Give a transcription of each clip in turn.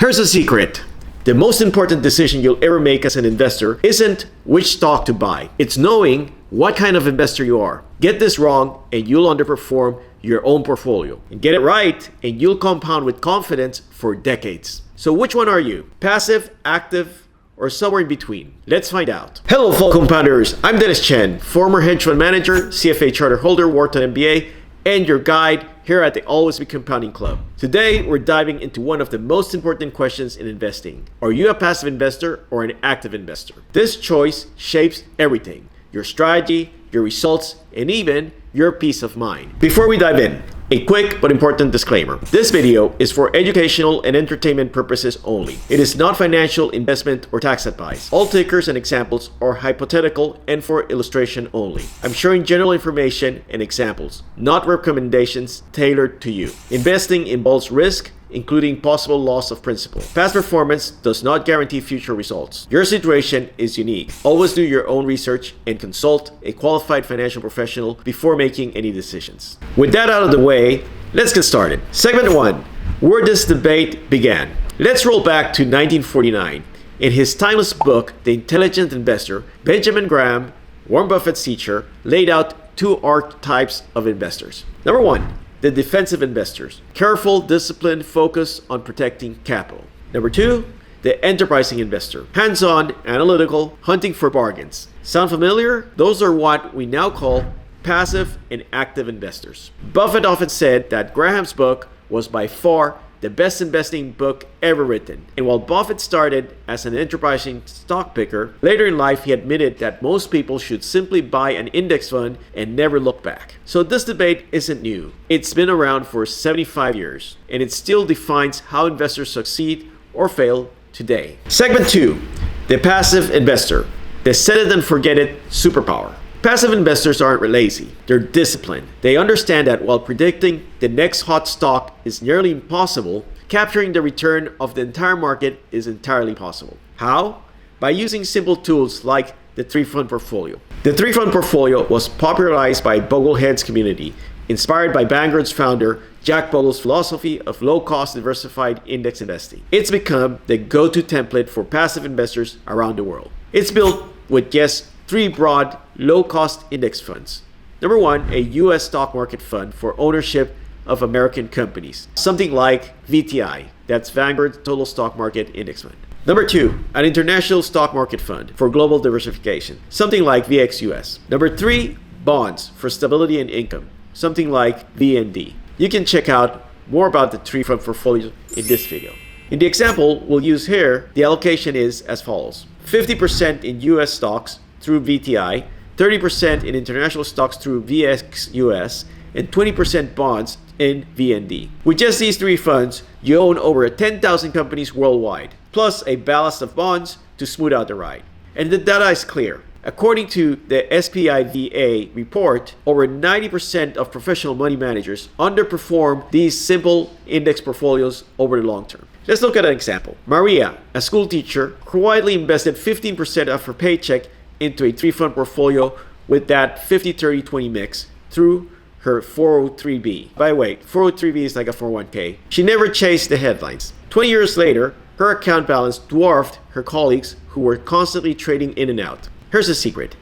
Here's a secret. The most important decision you'll ever make as an investor isn't which stock to buy. It's knowing what kind of investor you are. Get this wrong and you'll underperform your own portfolio. And get it right and you'll compound with confidence for decades. So which one are you? Passive, active, or somewhere in between? Let's find out. Hello fellow compounders, I'm Dennis Chen, former hedge fund manager, CFA charter holder, Wharton MBA, and your guide here at the Always Be Compounding Club. Today, we're diving into one of the most important questions in investing. Are you a passive investor or an active investor? This choice shapes everything: your strategy, your results, and even your peace of mind. Before we dive in, a quick but important disclaimer. This video is for educational and entertainment purposes only. It is not financial, investment, or tax advice. All tickers and examples are hypothetical and for illustration only. I'm sharing general information and examples, not recommendations tailored to you. Investing involves risk, including possible loss of principal. Past performance does not guarantee future results. Your situation is unique. Always do your own research and consult a qualified financial professional before making any decisions. With that out of the way, let's get started. Segment 1, where this debate began. Let's roll back to 1949. In his timeless book, The Intelligent Investor, Benjamin Graham, Warren Buffett's teacher, laid out two archetypes of investors. Number 1, the defensive investors. Careful, disciplined, focus on protecting capital. Number 2, the enterprising investor. Hands-on, analytical, hunting for bargains. Sound familiar? Those are what we now call passive and active investors. Buffett often said that Graham's book was by far the best investing book ever written. And while Buffett started as an enterprising stock picker, later in life he admitted that most people should simply buy an index fund and never look back. So this debate isn't new. It's been around for 75 years, and it still defines how investors succeed or fail today. Segment 2, the passive investor. The set it and forget it superpower. Passive investors aren't lazy, they're disciplined. They understand that while predicting the next hot stock is nearly impossible, capturing the return of the entire market is entirely possible. How? By using simple tools like the three-fund portfolio. The three-fund portfolio was popularized by Boglehead's community, inspired by Vanguard's founder Jack Bogle's philosophy of low-cost diversified index investing. It's become the go-to template for passive investors around the world. It's built with just 3 broad, low-cost index funds. Number 1, a U.S. stock market fund for ownership of American companies, something like VTI, that's Vanguard Total Stock Market Index Fund. Number 2, an international stock market fund for global diversification, something like VXUS. Number 3, bonds for stability and income, something like VND. You can check out more about the three-fund portfolio in this video. In the example we'll use here, the allocation is as follows: 50% in U.S. stocks through VTI, 30% in international stocks through VXUS, and 20% bonds in VND. With just these 3 funds, you own over 10,000 companies worldwide, plus a ballast of bonds to smooth out the ride. And the data is clear. According to the SPIVA report, over 90% of professional money managers underperform these simple index portfolios over the long term. Let's look at an example. Maria, a school teacher, quietly invested 15% of her paycheck into a 3-fund portfolio with that 50-30-20 mix through her 403b. By the way, 403b is like a 401k. She never chased the headlines. 20 years later, her account balance dwarfed her colleagues who were constantly trading in and out. Here's the secret.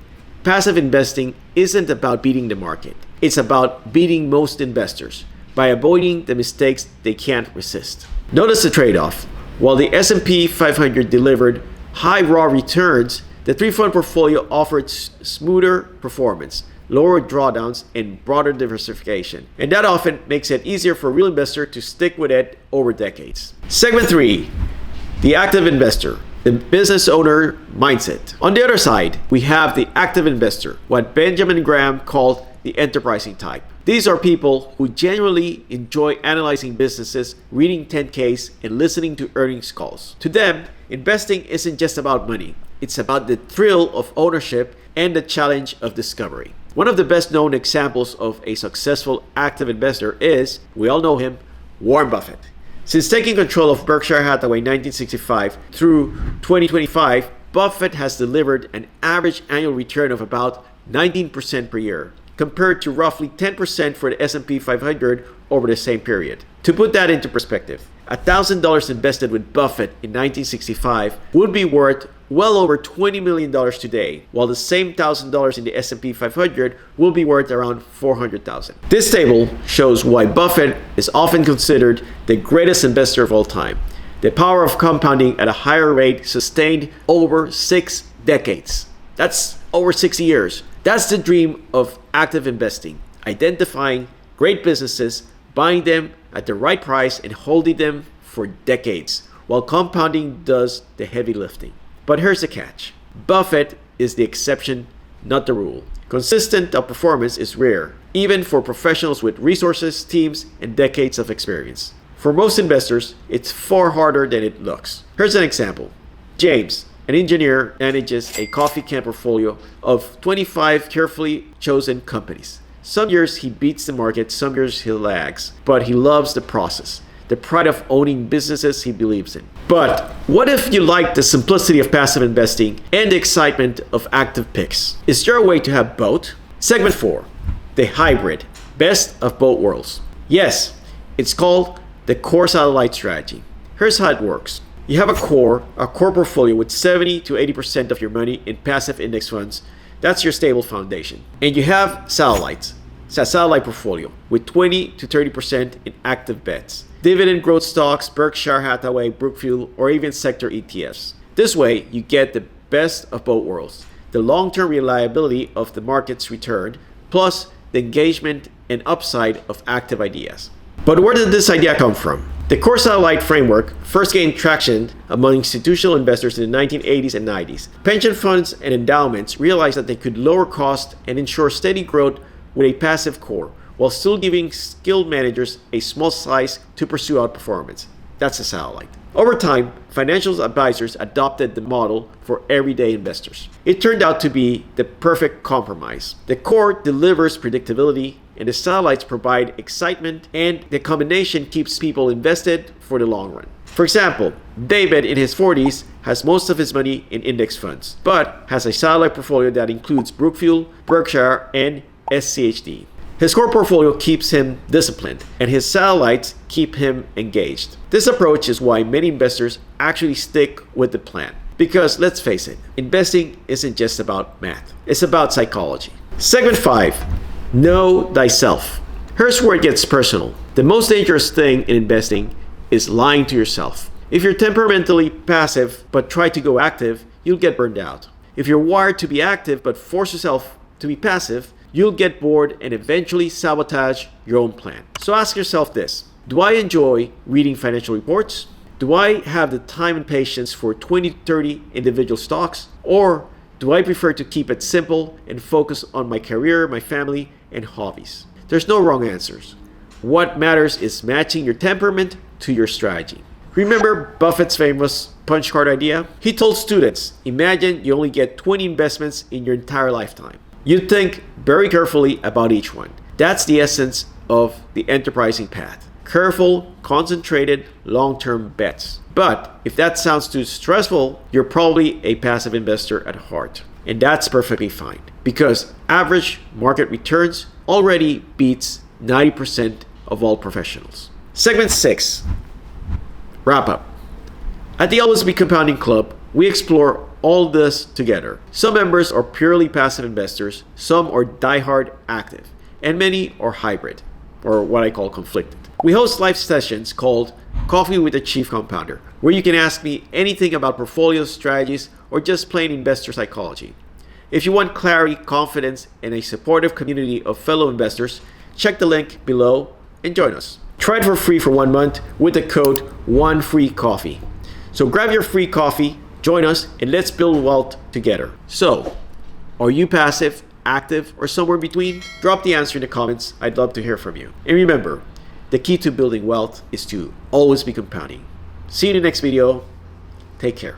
Passive investing isn't about beating the market. It's about beating most investors by avoiding the mistakes they can't resist. Notice the trade-off. While the S&P 500 delivered high raw returns, the 3-fund portfolio offered smoother performance, lower drawdowns, and broader diversification. And that often makes it easier for a real investor to stick with it over decades. Segment 3, the active investor, the business owner mindset. On the other side, we have the active investor, what Benjamin Graham called the enterprising type. These are people who genuinely enjoy analyzing businesses, reading 10Ks, and listening to earnings calls. To them, investing isn't just about money. It's about the thrill of ownership and the challenge of discovery. One of the best known examples of a successful active investor is, we all know him, Warren Buffett. Since taking control of Berkshire Hathaway in 1965 through 2025, Buffett has delivered an average annual return of about 19% per year, compared to roughly 10% for the S&P 500 over the same period. To put that into perspective, $1,000 invested with Buffett in 1965 would be worth well over $20 million today, while the same $1,000 in the S&P 500 will be worth around $400,000. This table shows why Buffett is often considered the greatest investor of all time. The power of compounding at a higher rate sustained over 6 decades. That's over 60 years. That's the dream of active investing. Identifying great businesses, buying them at the right price, and holding them for decades, while compounding does the heavy lifting. But here's the catch. Buffett is the exception, not the rule. Consistent outperformance is rare, even for professionals with resources, teams, and decades of experience. For most investors, it's far harder than it looks. Here's an example. James, an engineer, manages a coffee can portfolio of 25 carefully chosen companies. Some years he beats the market, some years he lags, but he loves the process, the pride of owning businesses he believes in. But what if you like the simplicity of passive investing and the excitement of active picks? Is there a way to have both? Segment 4, the hybrid, best of both worlds. Yes, it's called the core satellite strategy. Here's how it works. You have a core portfolio with 70 to 80% of your money in passive index funds. That's your stable foundation. And you have satellites. It's a satellite portfolio with 20 to 30% in active bets. Dividend growth stocks, Berkshire Hathaway, Brookfield, or even sector ETFs. This way, you get the best of both worlds. The long-term reliability of the market's return, plus the engagement and upside of active ideas. But where did this idea come from? The core satellite framework first gained traction among institutional investors in the 1980s and 90s. Pension funds and endowments realized that they could lower costs and ensure steady growth with a passive core, while still giving skilled managers a small slice to pursue outperformance. That's a satellite. Over time, financial advisors adopted the model for everyday investors. It turned out to be the perfect compromise. The core delivers predictability, and the satellites provide excitement, and the combination keeps people invested for the long run. For example, David in his 40s has most of his money in index funds, but has a satellite portfolio that includes Brookfield, Berkshire, and SCHD. His core portfolio keeps him disciplined, and his satellites keep him engaged. This approach is why many investors actually stick with the plan. Because let's face it, investing isn't just about math, it's about psychology. Segment 5, know thyself. Here's where it gets personal. The most dangerous thing in investing is lying to yourself. If you're temperamentally passive but try to go active, you'll get burned out. If you're wired to be active but force yourself to be passive, you'll get bored and eventually sabotage your own plan. So ask yourself this: do I enjoy reading financial reports? Do I have the time and patience for 20 to 30 individual stocks? Or do I prefer to keep it simple and focus on my career, my family, and hobbies? There's no wrong answers. What matters is matching your temperament to your strategy. Remember Buffett's famous punch card idea? He told students, imagine you only get 20 investments in your entire lifetime. You think very carefully about each one. That's the essence of the enterprising path. Careful, concentrated, long-term bets. But if that sounds too stressful, you're probably a passive investor at heart. And that's perfectly fine, because average market returns already beats 90% of all professionals. Segment 6, wrap up. At the Always Be Compounding Club, we explore all this together. Some members are purely passive investors, some are diehard active, and many are hybrid, or what I call conflicted. We host live sessions called Coffee with the Chief Compounder, where you can ask me anything about portfolio strategies or just plain investor psychology. If you want clarity, confidence, and a supportive community of fellow investors, check the link below and join us. Try it for free for 1 month with the code ONEFREECOFFEE. So grab your free coffee, join us, and let's build wealth together. So, are you passive, active, or somewhere in between? Drop the answer in the comments. I'd love to hear from you. And remember, the key to building wealth is to always be compounding. See you in the next video. Take care.